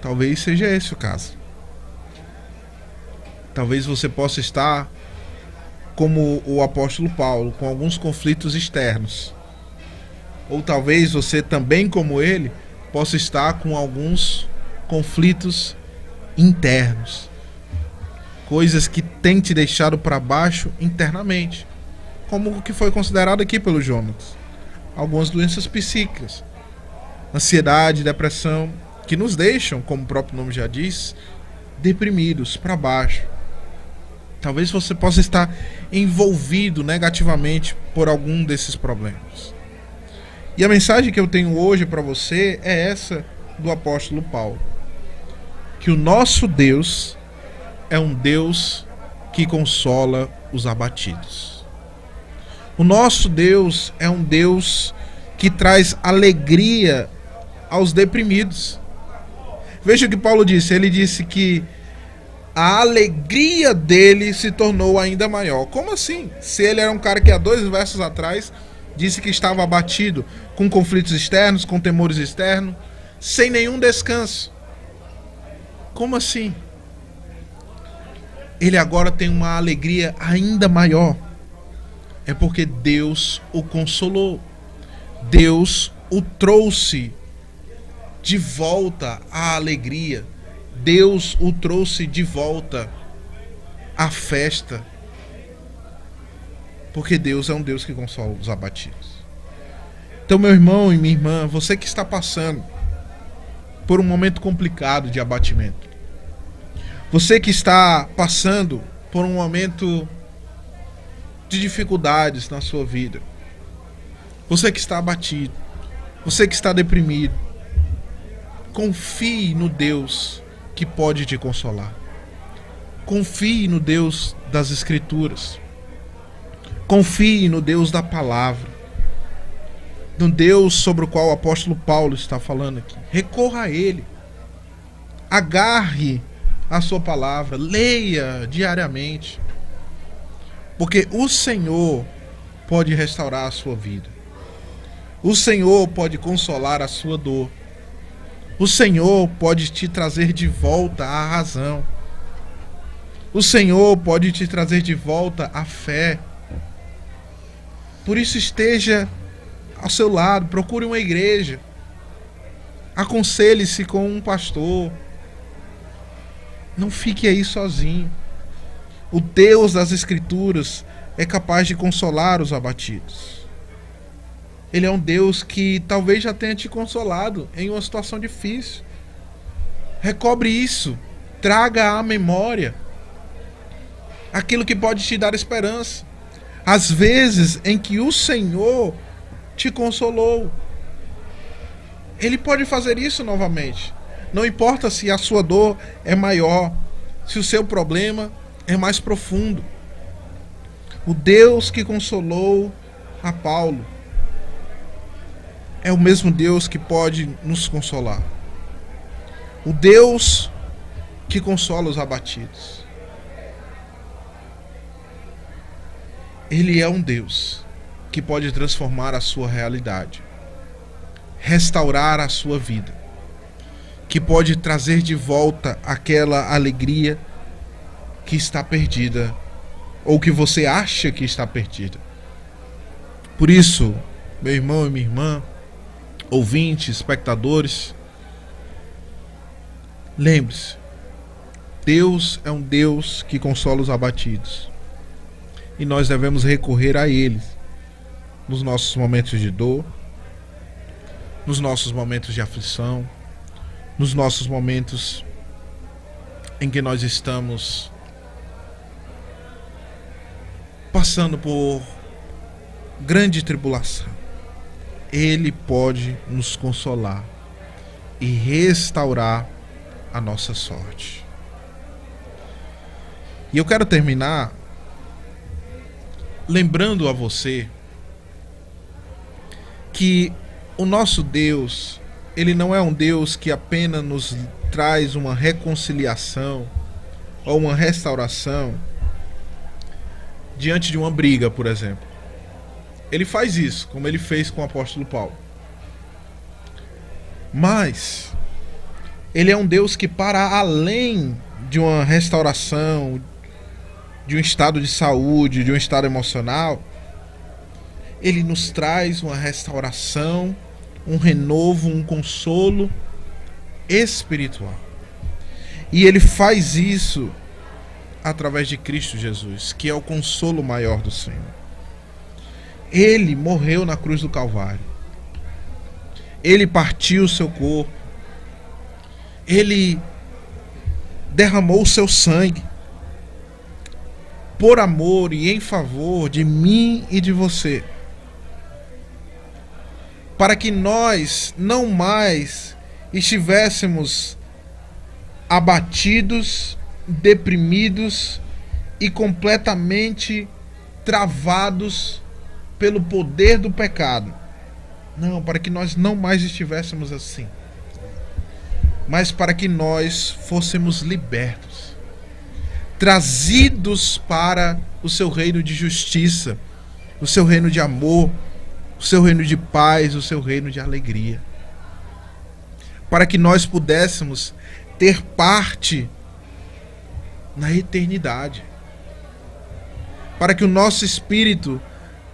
Talvez seja esse o caso. Talvez você possa estar como o apóstolo Paulo, com alguns conflitos externos. Ou talvez você também, como ele, possa estar com alguns conflitos internos. Coisas que têm te deixado para baixo internamente. Como o que foi considerado aqui pelo Jonas. Algumas doenças psíquicas. Ansiedade, depressão, que nos deixam, como o próprio nome já diz, deprimidos, para baixo. Talvez você possa estar envolvido negativamente por algum desses problemas. E a mensagem que eu tenho hoje para você é essa do apóstolo Paulo. Que o nosso Deus é um Deus que consola os abatidos. O nosso Deus é um Deus que traz alegria aos deprimidos. Veja o que Paulo disse. Ele disse que a alegria dele se tornou ainda maior. Como assim? Se ele era um cara que há 2 versos atrás disse que estava abatido, com conflitos externos, com temores externos, sem nenhum descanso. Como assim? Ele agora tem uma alegria ainda maior. É porque Deus o consolou. Deus o trouxe de volta à alegria. Deus o trouxe de volta à festa. Porque Deus é um Deus que consola os abatidos. Então, meu irmão e minha irmã, você que está passando por um momento complicado de abatimento, você que está passando por um momento de dificuldades na sua vida, você que está abatido, você que está deprimido, confie no Deus que pode te consolar. Confie no Deus das Escrituras. Confie no Deus da palavra. No Deus sobre o qual o apóstolo Paulo está falando aqui. Recorra a Ele. Agarre a sua palavra. Leia diariamente. Porque o Senhor pode restaurar a sua vida. O Senhor pode consolar a sua dor. O Senhor pode te trazer de volta à razão. O Senhor pode te trazer de volta à fé. Por isso esteja ao seu lado, procure uma igreja. Aconselhe-se com um pastor. Não fique aí sozinho. O Deus das Escrituras é capaz de consolar os abatidos. Ele é um Deus que talvez já tenha te consolado em uma situação difícil. Recobre isso. Traga à memória aquilo que pode te dar esperança. As vezes em que o Senhor te consolou. Ele pode fazer isso novamente. Não importa se a sua dor é maior, se o seu problema é mais profundo. O Deus que consolou a Paulo é o mesmo Deus que pode nos consolar. O Deus que consola os abatidos. Ele é um Deus que pode transformar a sua realidade, restaurar a sua vida, que pode trazer de volta aquela alegria que está perdida ou que você acha que está perdida. Por isso, meu irmão e minha irmã, ouvintes, espectadores, lembre-se, Deus é um Deus que consola os abatidos. E nós devemos recorrer a Ele nos nossos momentos de dor, nos nossos momentos de aflição, nos nossos momentos em que nós estamos passando por grande tribulação. Ele pode nos consolar e restaurar a nossa sorte. E eu quero terminar lembrando a você que o nosso Deus, Ele não é um Deus que apenas nos traz uma reconciliação ou uma restauração diante de uma briga, por exemplo. Ele faz isso, como ele fez com o apóstolo Paulo. Mas Ele é um Deus que, para além de uma restauração, de um estado de saúde, de um estado emocional, Ele nos traz uma restauração, um renovo, um consolo espiritual. E Ele faz isso através de Cristo Jesus, que é o consolo maior do Senhor. Ele morreu na cruz do Calvário. Ele partiu o seu corpo. Ele derramou o seu sangue por amor e em favor de mim e de você, para que nós não mais estivéssemos abatidos, deprimidos e completamente travados pelo poder do pecado. Não, para que nós não mais estivéssemos assim, mas para que nós fôssemos libertos, trazidos para o seu reino de justiça, o seu reino de amor, o seu reino de paz, o seu reino de alegria. Para que nós pudéssemos ter parte na eternidade. Para que o nosso espírito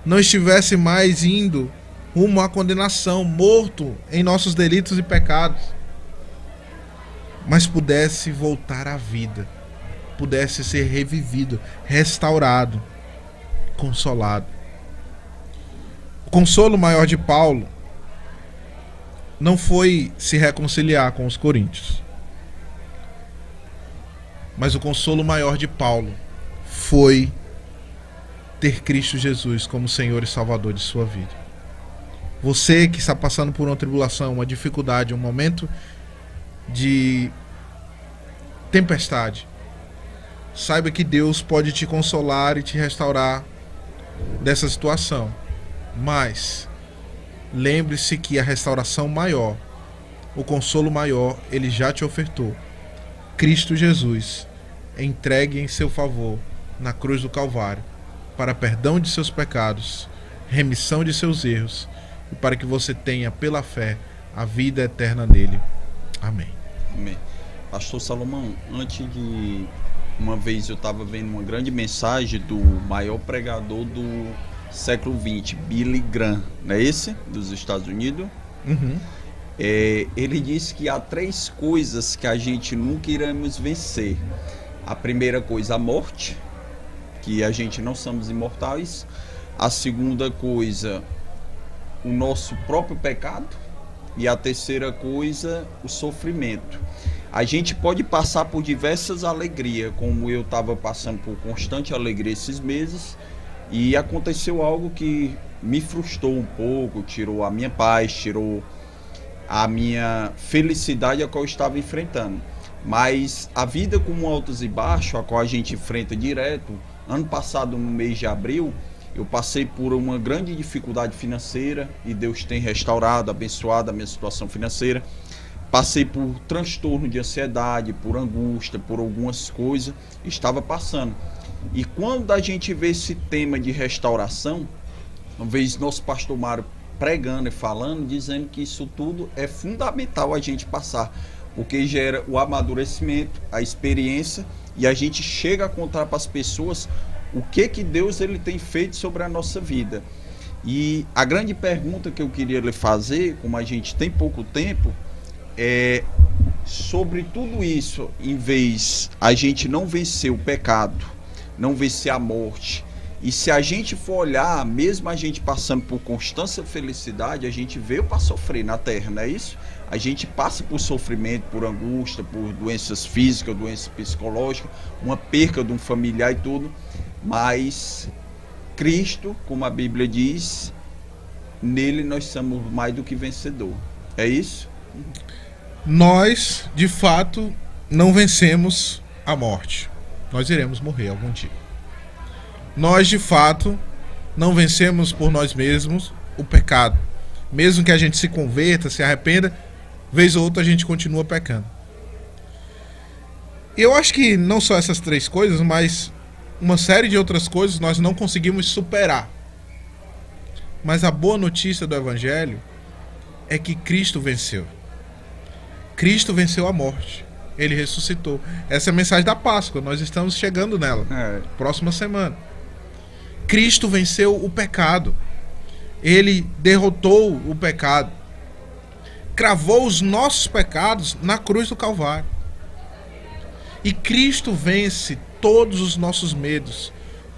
não estivesse mais indo rumo à condenação, morto em nossos delitos e pecados, mas pudesse voltar à vida, pudesse ser revivido, restaurado, consolado. O consolo maior de Paulo não foi se reconciliar com os coríntios, mas o consolo maior de Paulo foi ter Cristo Jesus como Senhor e Salvador de sua vida. Você que está passando por uma tribulação, uma dificuldade, um momento de tempestade, saiba que Deus pode te consolar e te restaurar dessa situação. Mas lembre-se que a restauração maior, o consolo maior, Ele já te ofertou. Cristo Jesus, entregue em seu favor na cruz do Calvário, para perdão de seus pecados, remissão de seus erros, e para que você tenha pela fé a vida eterna nele. Amém. Amém. Pastor Salomão, antes de... Uma vez eu estava vendo uma grande mensagem do maior pregador do século XX, Billy Graham, não é esse? Dos Estados Unidos. Uhum. Ele disse que há 3 coisas que a gente nunca iremos vencer. A primeira coisa, a morte, que a gente não somos imortais. A segunda coisa, o nosso próprio pecado. E a terceira coisa, o sofrimento. A gente pode passar por diversas alegrias, como eu estava passando por constante alegria esses meses, e aconteceu algo que me frustrou um pouco, tirou a minha paz, tirou a minha felicidade a qual eu estava enfrentando. Mas a vida com altos e baixos, a qual a gente enfrenta direto, ano passado no mês de abril, eu passei por uma grande dificuldade financeira e Deus tem restaurado, abençoado a minha situação financeira. Passei por transtorno de ansiedade, por angústia, por algumas coisas, estava passando. E quando a gente vê esse tema de restauração, uma vez nosso pastor Mário pregando e falando, dizendo que isso tudo é fundamental a gente passar, porque gera o amadurecimento, a experiência, e a gente chega a contar para as pessoas o que Deus ele tem feito sobre a nossa vida. E a grande pergunta que eu queria lhe fazer, como a gente tem pouco tempo, é sobre tudo isso. Em vez a gente não vencer o pecado, não vencer a morte, e se a gente for olhar, mesmo a gente passando por constância e felicidade, a gente veio para sofrer na terra, não é isso? A gente passa por sofrimento, por angústia, por doenças físicas, doenças psicológicas, uma perca de um familiar e tudo. Mas Cristo, como a Bíblia diz, nele nós somos mais do que vencedor. É isso? Nós, de fato, não vencemos a morte. Nós iremos morrer algum dia. Nós, de fato, não vencemos por nós mesmos o pecado. Mesmo que a gente se converta, se arrependa, vez ou outra a gente continua pecando. E eu acho que não só essas 3 coisas, mas uma série de outras coisas nós não conseguimos superar. Mas a boa notícia do Evangelho é que Cristo venceu. Cristo venceu a morte. Ele ressuscitou. Essa é a mensagem da Páscoa. Nós estamos chegando nela. Próxima semana. Cristo venceu o pecado. Ele derrotou o pecado. Cravou os nossos pecados na cruz do Calvário. E Cristo vence todos os nossos medos,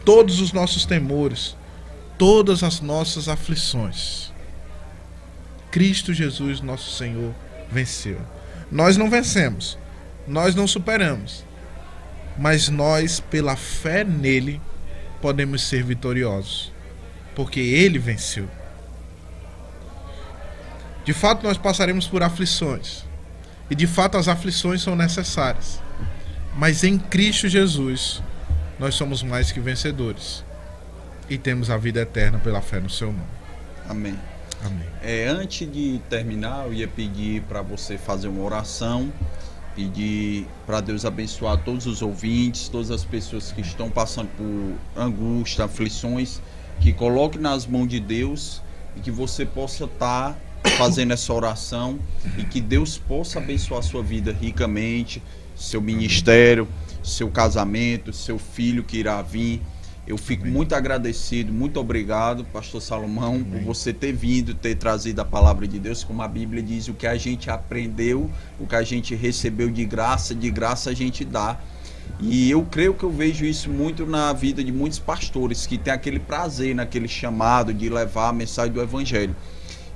todos os nossos temores, todas as nossas aflições. Cristo Jesus, nosso Senhor, venceu. Nós não vencemos, nós não superamos, mas nós, pela fé nele, podemos ser vitoriosos, porque ele venceu. De fato, nós passaremos por aflições, e de fato as aflições são necessárias, mas em Cristo Jesus nós somos mais que vencedores e temos a vida eterna pela fé no seu nome. Amém. Amém. Antes de terminar, eu ia pedir para você fazer uma oração, pedir para Deus abençoar todos os ouvintes, todas as pessoas que estão passando por angústia, aflições, que coloque nas mãos de Deus e que você possa estar fazendo essa oração e que Deus possa abençoar a sua vida ricamente, seu ministério, seu casamento, seu filho que irá vir. Eu fico muito agradecido, muito obrigado, pastor Salomão, por você ter vindo, ter trazido a palavra de Deus, como a Bíblia diz, o que a gente aprendeu, o que a gente recebeu de graça a gente dá. E eu creio que eu vejo isso muito na vida de muitos pastores, que tem aquele prazer naquele chamado de levar a mensagem do Evangelho.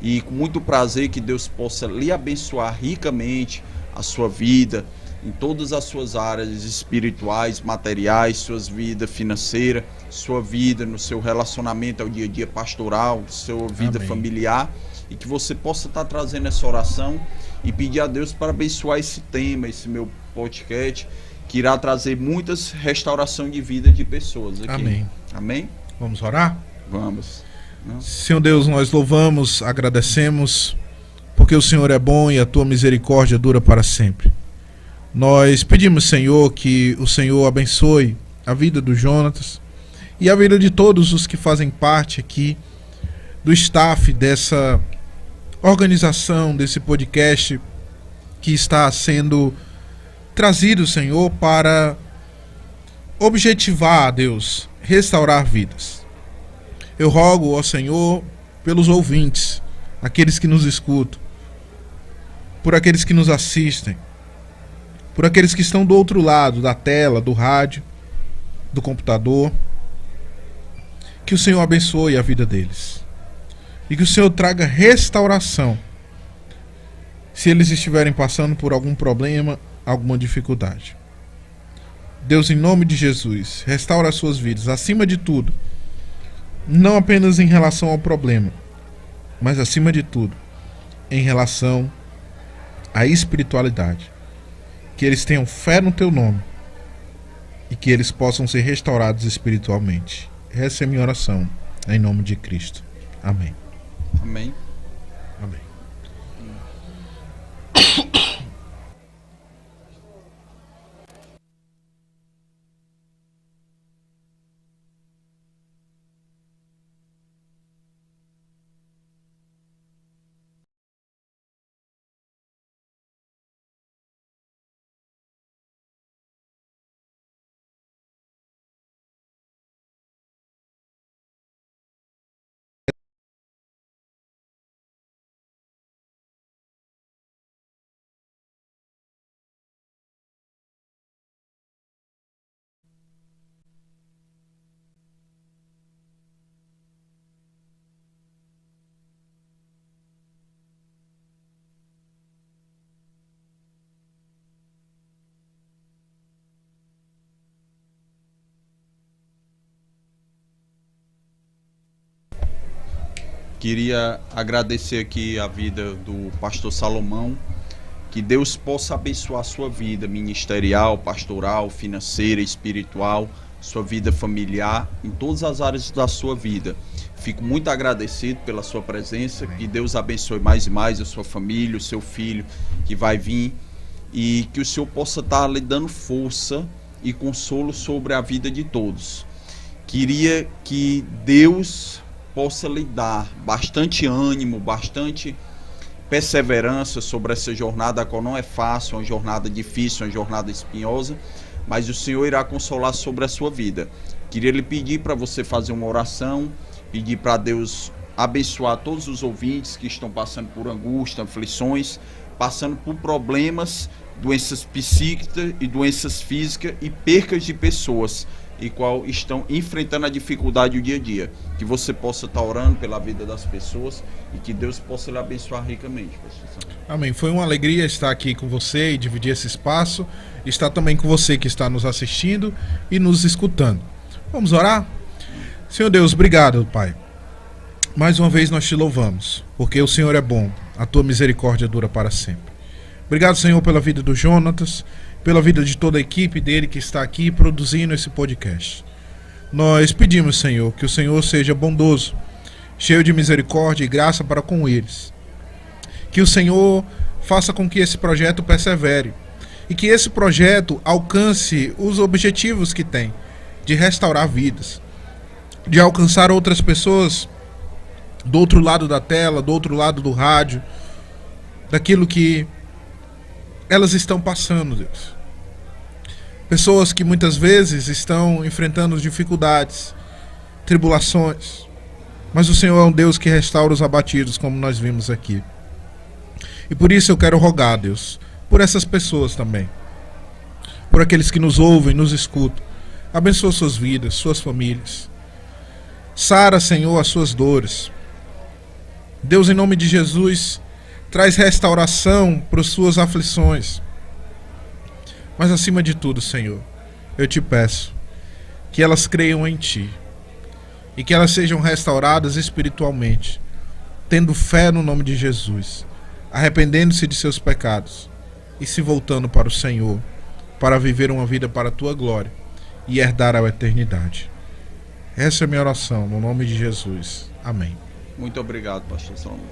E com muito prazer que Deus possa lhe abençoar ricamente a sua vida, em todas as suas áreas espirituais, materiais, suas vidas financeiras, sua vida no seu relacionamento ao dia a dia pastoral, sua vida Amém. familiar, e que você possa estar trazendo essa oração e pedir a Deus para abençoar esse tema, esse meu podcast, que irá trazer muitas restauração de vida de pessoas aqui. Amém. Amém? Vamos orar? Vamos. Senhor Deus, nós louvamos, agradecemos, porque o Senhor é bom e a tua misericórdia dura para sempre. Nós pedimos, Senhor, que o Senhor abençoe a vida do Jonatas e a vida de todos os que fazem parte aqui do staff dessa organização, desse podcast que está sendo trazido, Senhor, para objetivar, Deus, restaurar vidas. Eu rogo ao Senhor pelos ouvintes, aqueles que nos escutam, por aqueles que nos assistem, por aqueles que estão do outro lado da tela, do rádio, do computador, que o Senhor abençoe a vida deles e que o Senhor traga restauração se eles estiverem passando por algum problema, alguma dificuldade. Deus, em nome de Jesus, restaura as suas vidas, acima de tudo, não apenas em relação ao problema, mas acima de tudo, em relação à espiritualidade. Que eles tenham fé no teu nome e que eles possam ser restaurados espiritualmente. Essa é a minha oração, em nome de Cristo. Amém. Amém. Amém. Queria agradecer aqui a vida do pastor Salomão, que Deus possa abençoar a sua vida ministerial, pastoral, financeira, espiritual, sua vida familiar, em todas as áreas da sua vida. Fico muito agradecido pela sua presença, que Deus abençoe mais e mais a sua família, o seu filho que vai vir, e que o Senhor possa estar lhe dando força e consolo sobre a vida de todos. Queria que Deus possa lhe dar bastante ânimo, bastante perseverança sobre essa jornada, a qual não é fácil, uma jornada difícil, uma jornada espinhosa, mas o Senhor irá consolar sobre a sua vida. Queria lhe pedir para você fazer uma oração, pedir para Deus abençoar todos os ouvintes que estão passando por angústia, aflições, passando por problemas, doenças psíquicas e doenças físicas e percas de pessoas, e qual estão enfrentando a dificuldade o dia a dia. Que você possa estar orando pela vida das pessoas e que Deus possa lhe abençoar ricamente. Amém. Foi uma alegria estar aqui com você e dividir esse espaço. Estar também com você que está nos assistindo e nos escutando. Vamos orar? Senhor Deus, obrigado, Pai. Mais uma vez nós te louvamos, porque o Senhor é bom, a tua misericórdia dura para sempre. Obrigado, Senhor, pela vida do Jonatas, pela vida de toda a equipe dele que está aqui produzindo esse podcast. Nós pedimos, Senhor, que o Senhor seja bondoso, cheio de misericórdia e graça para com eles. Que o Senhor faça com que esse projeto persevere e que esse projeto alcance os objetivos que tem de restaurar vidas, de alcançar outras pessoas do outro lado da tela, do outro lado do rádio, daquilo que elas estão passando, Deus. Pessoas que muitas vezes estão enfrentando dificuldades, tribulações, mas o Senhor é um Deus que restaura os abatidos, como nós vimos aqui. E por isso eu quero rogar, Deus, por essas pessoas também, por aqueles que nos ouvem, nos escutam. Abençoa suas vidas, suas famílias. Sara, Senhor, as suas dores. Deus, em nome de Jesus, traz restauração para as suas aflições. Mas acima de tudo, Senhor, eu te peço que elas creiam em Ti e que elas sejam restauradas espiritualmente, tendo fé no nome de Jesus, arrependendo-se de seus pecados e se voltando para o Senhor, para viver uma vida para a Tua glória e herdar a eternidade. Essa é a minha oração, no nome de Jesus. Amém. Muito obrigado, pastor Salomão.